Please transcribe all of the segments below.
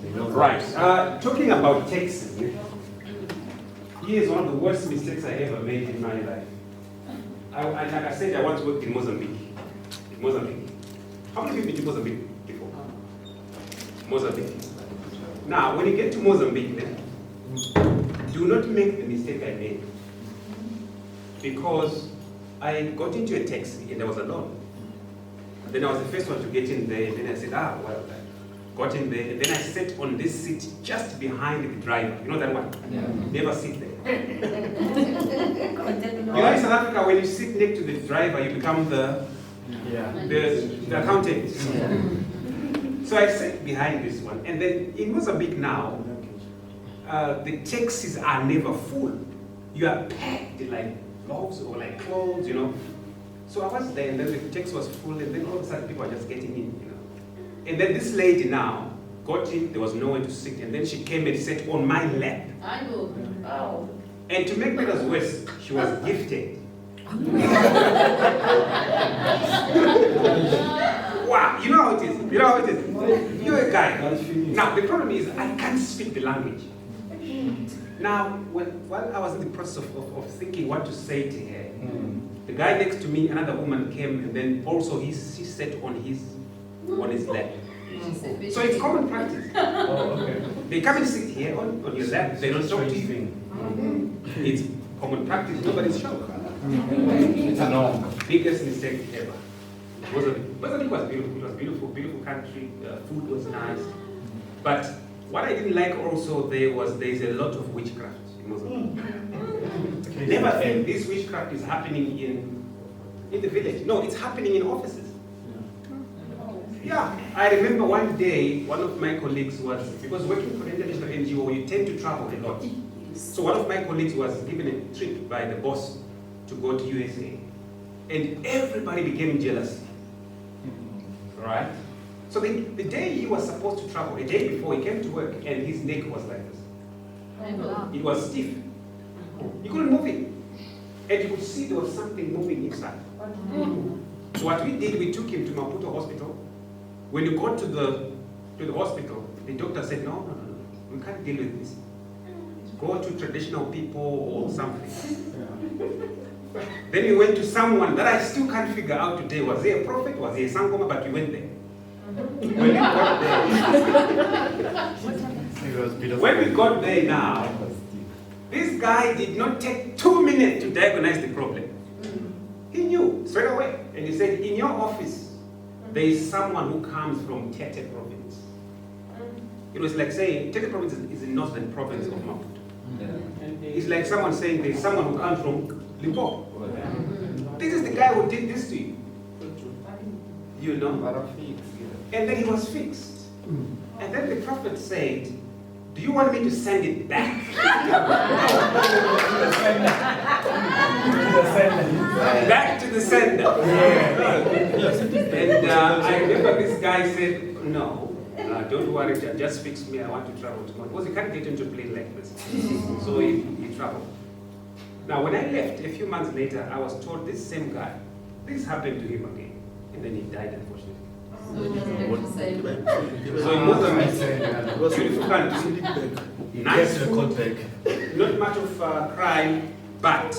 Right. Talking about taxes, here's one of the worst mistakes I ever made in my life. Like I said, I once worked in Mozambique. How many people been to Mozambique before? Mozambique. Now, when you get to Mozambique, do not make the mistake I made. Because I got into a taxi and I was alone. Then I was the first one to get in there, and then I said, well, I got in there, and then I sat on this seat just behind the driver. You know that one? Yeah. Never sit there. You know, in South Africa, when you sit next to the driver, you become the accountant. Yeah. So I sat behind this one, and then in Mozambique now, the taxis are never full. You are packed like loaves or like clothes, you know. So I was there, and then the taxi was full, and then all of a sudden people were just getting in, you know. And then this lady now got in, there was nowhere to sit, and then she came and sat on my lap. I know. Oh. And to make matters worse, she was gifted. Wow, you know how it is. You know how it is. You're a guy. Now the problem is I can't speak the language. Now, while I was in the process of thinking what to say to her, the guy next to me, another woman came, and then also she sat on his lap. So it's common practice. Oh, okay. They come and sit here on your lap. They don't talk to you. It's common practice. Nobody's shocked. It's a norm. Biggest mistake ever. Mozambique was beautiful. It was beautiful, beautiful country. Food was nice. But what I didn't like also there's a lot of witchcraft in Mozambique. Never think this witchcraft is happening in the village. No, it's happening in offices. Yeah, I remember one day, one of my colleagues because working for an international NGO, you tend to travel a lot. So one of my colleagues was given a trip by the boss to go to USA. And everybody became jealous. Right? So the day he was supposed to travel, a day before, he came to work and his neck was like this. It was stiff. You couldn't move it. And you could see there was something moving inside. So what we did, we took him to Maputo Hospital. When you got to the hospital, the doctor said, no, we can't deal with this. Go to traditional people or something. Then we went to someone that I still can't figure out today. Was he a prophet? Was he a sangoma? But we went there. When we got there now, this guy did not take 2 minutes to diagnose the problem. He knew straight away. And he said, in your office, there is someone who comes from Tete province. It was like saying, Tete province is the northern province of Maputo. It's like someone saying there's someone who comes from Limpopo. This is the guy who did this to you. You know? And then he was fixed. And then the prophet said, do you want me to send it back? Back to the sender. And I remember this guy said, no, don't worry, just fix me, I want to travel tomorrow. Because he can't get into a plane like this. So he traveled. Now when I left, a few months later, I was told this same guy, this happened to him again. And then he died, unfortunately. So in Mozambique, beautiful country, nice food, not much of crime, but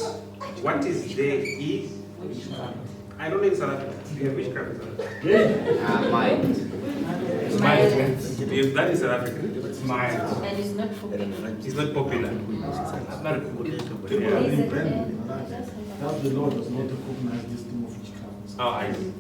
what is there is witchcraft. I don't know in South Africa. Do you have witchcraft in South Africa? Might. That is South Africa. It's might. And it's not popular. It's not popular. That the Lord does not recognize this thing of witchcraft. Oh, I see.